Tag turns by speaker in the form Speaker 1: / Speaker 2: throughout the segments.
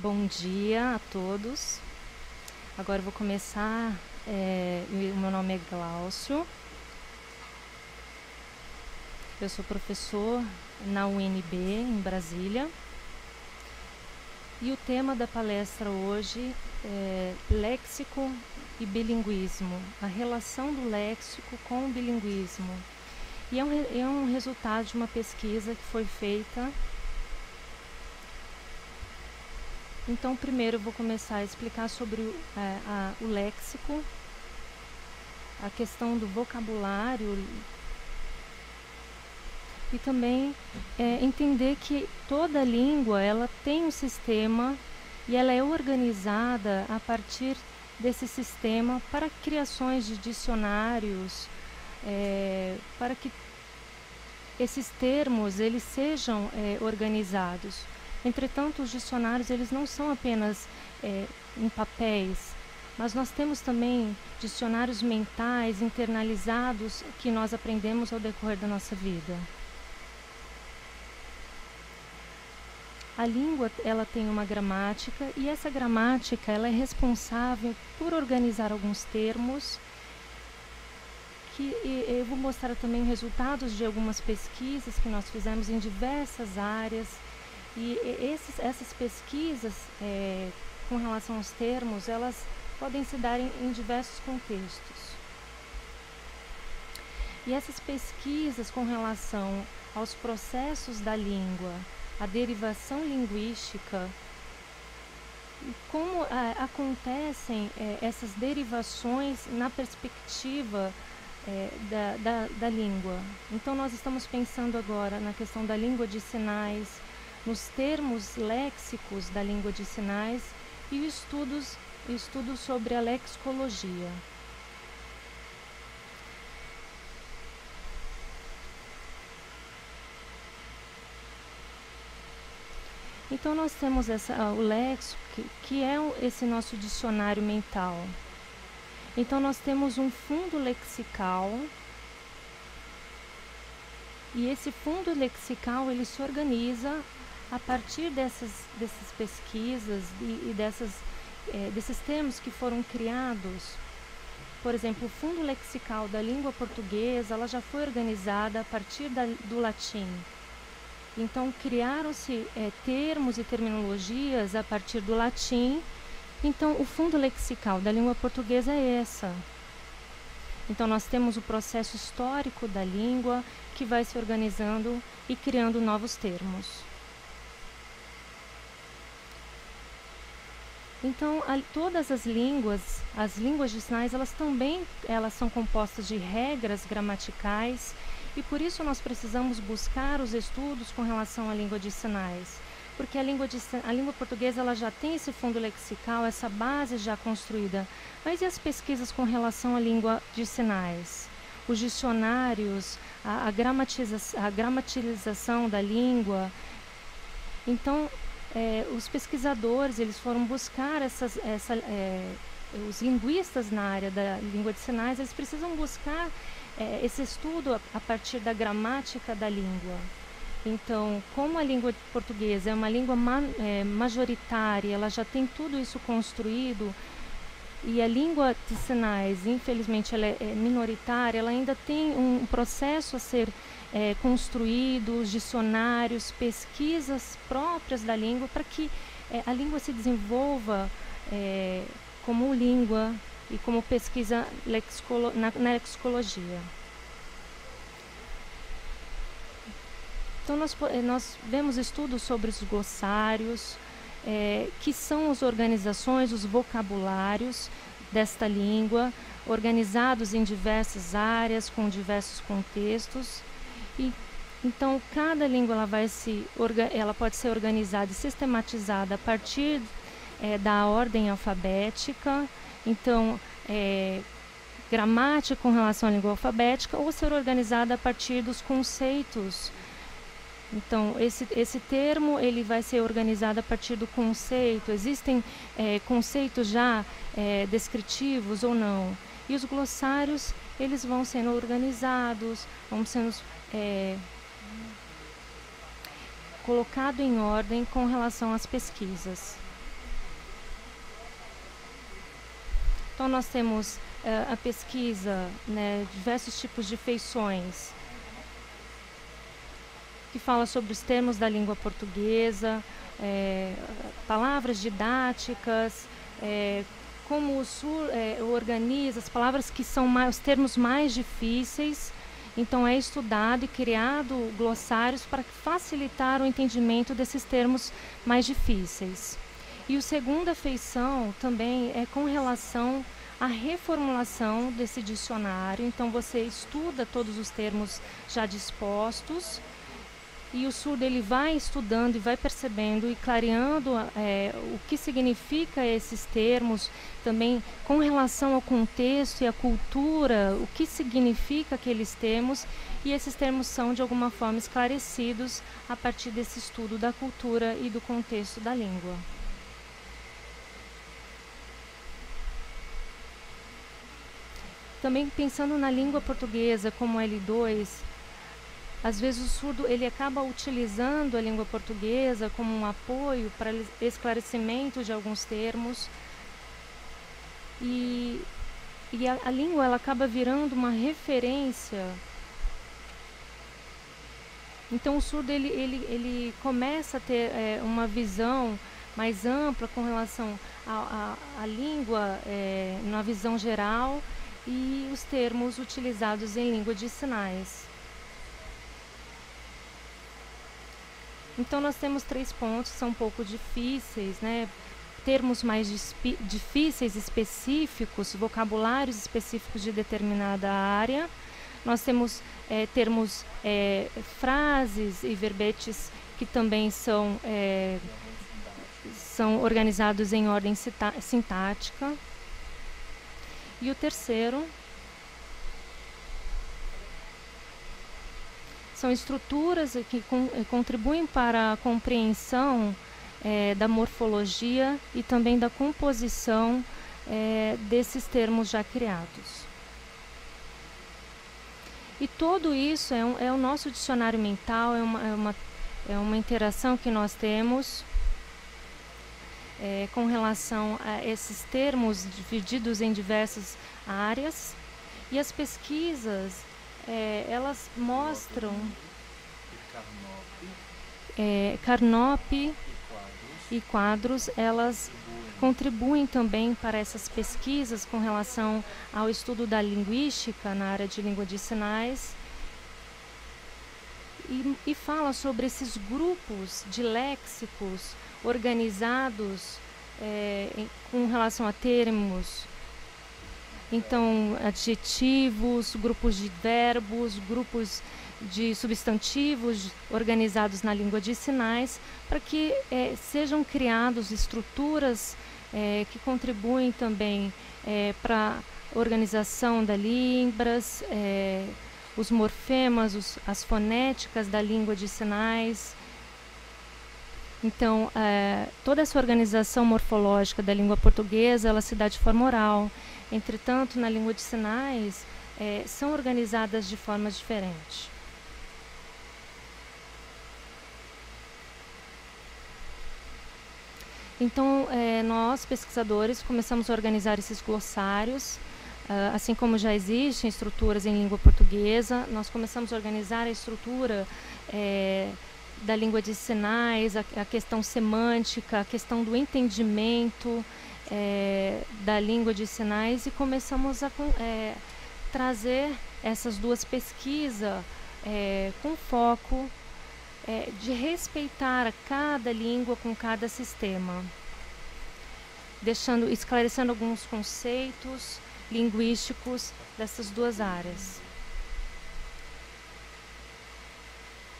Speaker 1: Bom dia a todos. Agora eu vou começar. O meu nome é Glaucio. Eu sou professor na UNB, em Brasília. E o tema da palestra hoje é léxico e bilinguismo, a relação do léxico com o bilinguismo. E é um resultado de uma pesquisa que foi feita. Então, primeiro eu vou começar a explicar sobre o léxico, a questão do vocabulário e também entender que toda língua ela tem um sistema e ela é organizada a partir desse sistema para criações de dicionários, para que esses termos eles sejam organizados. Entretanto, os dicionários eles não são apenas em papéis, mas nós temos também dicionários mentais internalizados que nós aprendemos ao decorrer da nossa vida. A língua ela tem uma gramática e essa gramática ela é responsável por organizar alguns termos que eu vou mostrar também resultados de algumas pesquisas que nós fizemos em diversas áreas. E essas pesquisas com relação aos termos, elas podem se dar em diversos contextos. E essas pesquisas com relação aos processos da língua, a derivação linguística, e como acontecem essas derivações na perspectiva da língua. Então nós estamos pensando agora na questão da língua de sinais, nos termos léxicos da língua de sinais e estudos sobre a lexicologia. Então nós temos o léxico, que é esse nosso dicionário mental. Então nós temos um fundo lexical, e esse fundo lexical ele se organiza a partir dessas pesquisas e desses termos que foram criados. Por exemplo, o fundo lexical da língua portuguesa ela já foi organizada a partir do latim. Então, criaram-se termos e terminologias a partir do latim. Então, o fundo lexical da língua portuguesa é essa. Então, nós temos o processo histórico da língua que vai se organizando e criando novos termos. Então, todas as línguas de sinais, elas são compostas de regras gramaticais e por isso nós precisamos buscar os estudos com relação à língua de sinais, porque a língua portuguesa ela já tem esse fundo lexical, essa base já construída. Mas e as pesquisas com relação à língua de sinais? Os dicionários, a gramatização da língua. Então, os pesquisadores eles foram buscar os linguistas na área da língua de sinais, eles precisam buscar esse estudo a partir da gramática da língua. Então, como a língua portuguesa é uma língua majoritária, ela já tem tudo isso construído, e a língua de sinais, infelizmente, ela é minoritária, ela ainda tem um processo a ser construído, os dicionários, pesquisas próprias da língua, para que a língua se desenvolva como língua e como pesquisa na lexicologia. Então, nós vemos estudos sobre os glossários, que são as organizações, os vocabulários desta língua, organizados em diversas áreas, com diversos contextos. E, então, cada língua ela pode ser organizada e sistematizada a partir da ordem alfabética. Então, gramática com relação à língua alfabética, ou ser organizada a partir dos conceitos. Então, esse termo ele vai ser organizado a partir do conceito. Existem conceitos já descritivos ou não. E os glossários eles vão sendo organizados, vão sendo colocado em ordem com relação às pesquisas. Então, nós temos a pesquisa, né, diversos tipos de feições, que fala sobre os termos da língua portuguesa, palavras didáticas, como o Sur organiza as palavras que são os termos mais difíceis. Então, é estudado e criado glossários para facilitar o entendimento desses termos mais difíceis. E a segunda feição também é com relação à reformulação desse dicionário. Então, você estuda todos os termos já dispostos, e o surdo ele vai estudando e vai percebendo e clareando o que significa esses termos, também com relação ao contexto e à cultura, o que significa aqueles termos, e esses termos são de alguma forma esclarecidos a partir desse estudo da cultura e do contexto da língua. Também pensando na língua portuguesa como L2, às vezes o surdo ele acaba utilizando a língua portuguesa como um apoio para esclarecimento de alguns termos, e a língua ela acaba virando uma referência. Então o surdo ele começa a ter uma visão mais ampla com relação à língua na visão geral e os termos utilizados em língua de sinais. Então nós temos 3 pontos que são um pouco difíceis, né? Termos mais difíceis, específicos, vocabulários específicos de determinada área. Nós temos termos, frases e verbetes que também são organizados em ordem sintática. E o terceiro são estruturas que contribuem para a compreensão da morfologia e também da composição desses termos já criados. E tudo isso é o nosso dicionário mental, é uma interação que nós temos com relação a esses termos divididos em diversas áreas. E as pesquisas, elas mostram Carnop e quadros, elas contribuem também para essas pesquisas com relação ao estudo da linguística na área de língua de sinais, e fala sobre esses grupos de léxicos organizados com relação a termos. Então, adjetivos, grupos de verbos, grupos de substantivos organizados na língua de sinais, para que sejam criados estruturas que contribuem também para a organização da Libras, os morfemas, as fonéticas da língua de sinais. Então, toda essa organização morfológica da língua portuguesa, ela se dá de forma oral. Entretanto, na língua de sinais, são organizadas de forma diferente. Então, nós, pesquisadores, começamos a organizar esses glossários, assim como já existem estruturas em língua portuguesa. Nós começamos a organizar a estrutura da língua de sinais, a questão semântica, a questão do entendimento da língua de sinais, e começamos a trazer essas duas pesquisas com foco de respeitar cada língua com cada sistema, esclarecendo alguns conceitos linguísticos dessas duas áreas.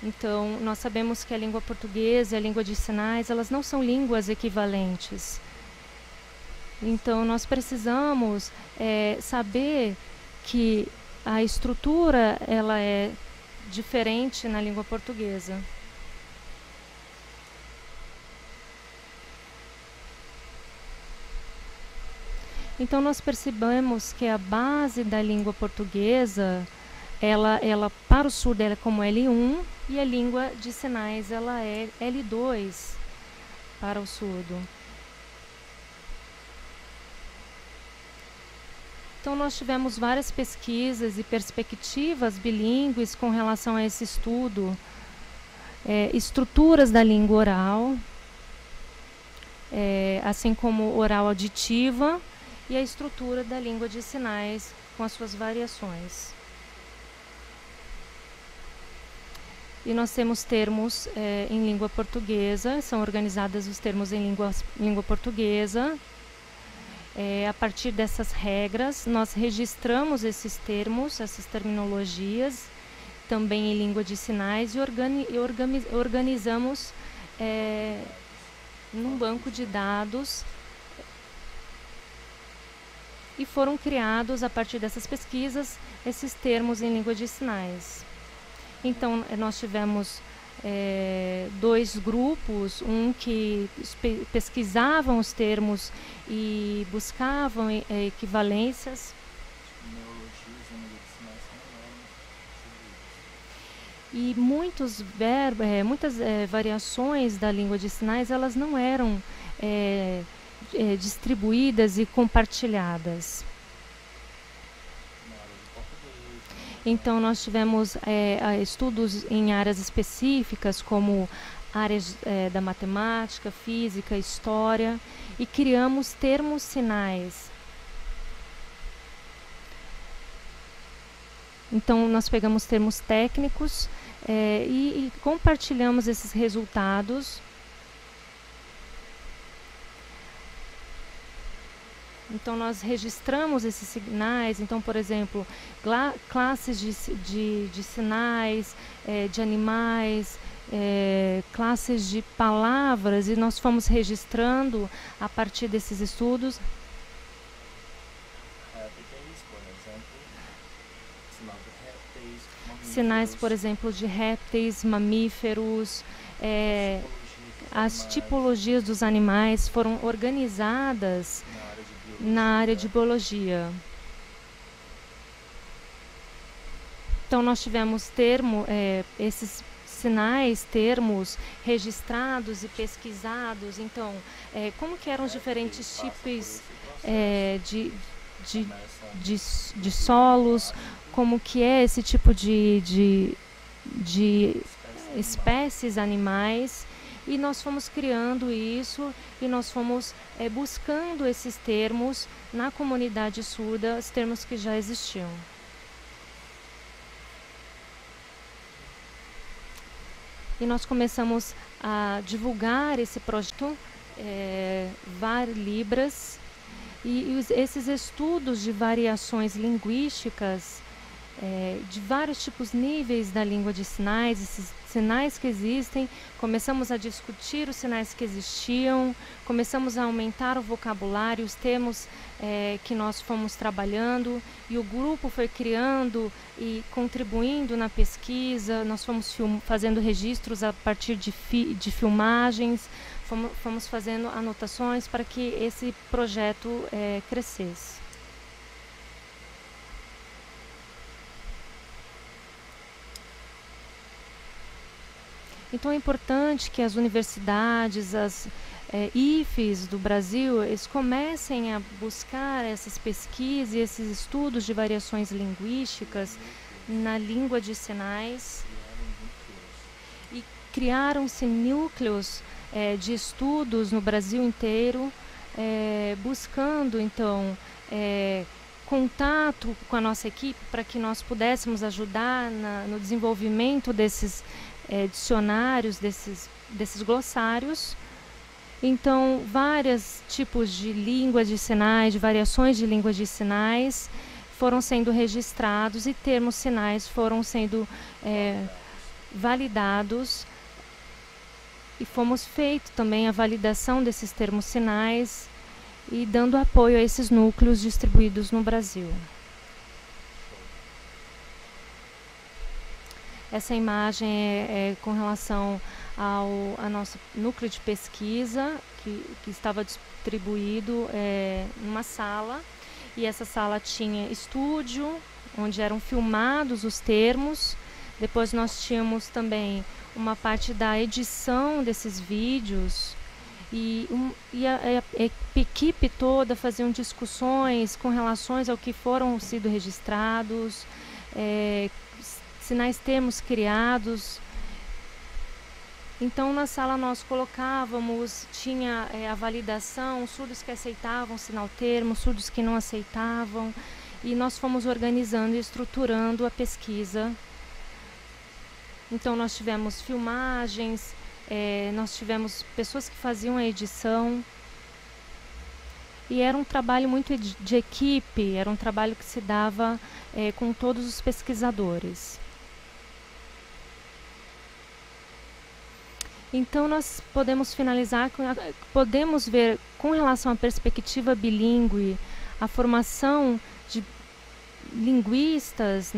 Speaker 1: Então, nós sabemos que a língua portuguesa e a língua de sinais, elas não são línguas equivalentes. Então, nós precisamos saber que a estrutura ela é diferente na língua portuguesa. Então, nós percebemos que a base da língua portuguesa, ela para o surdo, ela é como L1, e a língua de sinais, ela é L2 para o surdo. Então, nós tivemos várias pesquisas e perspectivas bilíngues com relação a esse estudo. Estruturas da língua oral, assim como oral auditiva, e a estrutura da língua de sinais com as suas variações. E nós temos termos em língua portuguesa, são organizados os termos em língua portuguesa. A partir dessas regras, nós registramos esses termos, essas terminologias, também em língua de sinais, e organizamos num banco de dados, e foram criados, a partir dessas pesquisas, esses termos em língua de sinais. Então, nós tivemos dois grupos, um que pesquisavam os termos e buscavam equivalências. E muitas variações da língua de sinais, elas não eram distribuídas e compartilhadas. Então, nós tivemos estudos em áreas específicas, como áreas da matemática, física, história, e criamos termos sinais. Então, nós pegamos termos técnicos e compartilhamos esses resultados. Então, nós registramos esses sinais. Então, por exemplo, classes de sinais, de animais, classes de palavras, e nós fomos registrando a partir desses estudos. Sinais, por exemplo, de répteis, mamíferos, as tipologias dos animais foram organizadas na área de biologia. Então, nós tivemos esses sinais, termos registrados e pesquisados. Então, como que eram os diferentes tipos de solos, como que é esse tipo de espécies animais, e nós fomos criando isso, e nós fomos buscando esses termos na comunidade surda, os termos que já existiam. E nós começamos a divulgar esse projeto, VAR Libras, e esses estudos de variações linguísticas, de vários tipos, níveis da língua de sinais, esses sinais que existem, começamos a discutir os sinais que existiam, começamos a aumentar o vocabulário, os termos que nós fomos trabalhando, e o grupo foi criando e contribuindo na pesquisa. Nós fomos fazendo registros a partir de filmagens, fomos fazendo anotações para que esse projeto crescesse. Então, é importante que as universidades, as IFES do Brasil, eles comecem a buscar essas pesquisas e esses estudos de variações linguísticas na língua de sinais, e criaram-se núcleos de estudos no Brasil inteiro, buscando, então, contato com a nossa equipe para que nós pudéssemos ajudar no desenvolvimento desses dicionários, desses glossários. Então, vários tipos de línguas de sinais, de variações de línguas de sinais foram sendo registrados, e termos sinais foram sendo validados, e fomos feito também a validação desses termos sinais e dando apoio a esses núcleos distribuídos no Brasil. Essa imagem é com relação ao nosso núcleo de pesquisa, que estava distribuído numa sala, e essa sala tinha estúdio, onde eram filmados os termos. Depois nós tínhamos também uma parte da edição desses vídeos, E a equipe toda faziam discussões com relações ao que foram sido registrados, sinais termos criados. Então, na sala nós colocávamos, tinha a validação, surdos que aceitavam sinal termo, surdos que não aceitavam, e nós fomos organizando e estruturando a pesquisa. Então, nós tivemos filmagens, nós tivemos pessoas que faziam a edição, e era um trabalho muito de equipe, era um trabalho que se dava com todos os pesquisadores. Então, nós podemos finalizar, podemos ver, com relação à perspectiva bilíngue, a formação de linguistas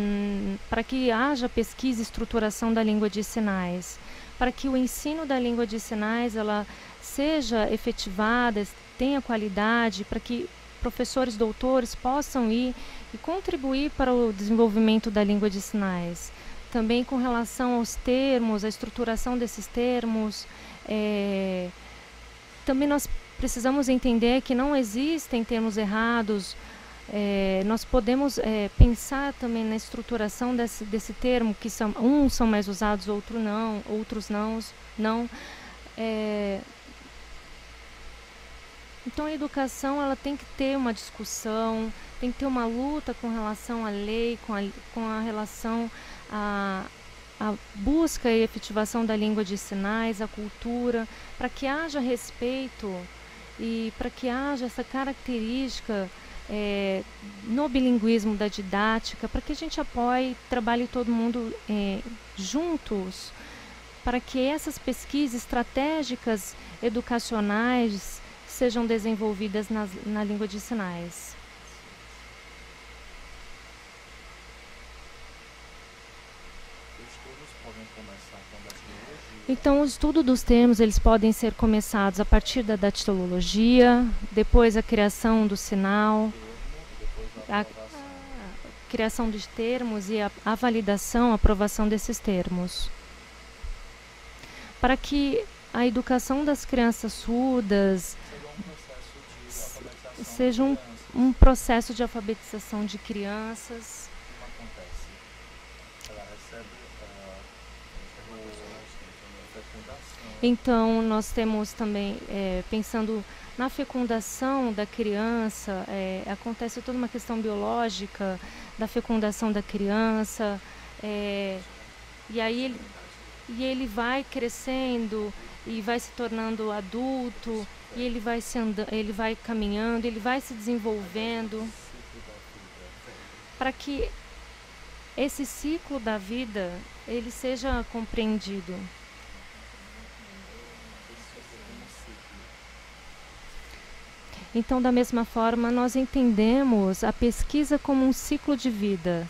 Speaker 1: para que haja pesquisa e estruturação da língua de sinais, para que o ensino da língua de sinais ela seja efetivada, tenha qualidade, para que professores, doutores possam ir e contribuir para o desenvolvimento da língua de sinais. Também com relação aos termos, a estruturação desses termos, também nós precisamos entender que não existem termos errados. Nós podemos pensar também na estruturação desse termo, que uns são mais usados, outros não. Então a educação ela tem que ter uma discussão, tem que ter uma luta com relação à lei, com a relação à busca e efetivação da língua de sinais, a cultura, para que haja respeito e para que haja essa característica no bilinguismo da didática, para que a gente apoie, trabalhe todo mundo juntos, para que essas pesquisas estratégicas educacionais sejam desenvolvidas na língua de sinais. Então, o estudo dos termos eles podem ser começados a partir da datilologia, depois a criação do sinal, a criação dos termos e a validação, a aprovação desses termos. Para que a educação das crianças surdas seja um processo de alfabetização de crianças. Então, nós temos também, pensando na fecundação da criança, acontece toda uma questão biológica da fecundação da criança, e aí ele vai crescendo e vai se tornando adulto, e ele vai caminhando, ele vai se desenvolvendo, para que esse ciclo da vida ele seja compreendido. Então, da mesma forma, nós entendemos a pesquisa como um ciclo de vida.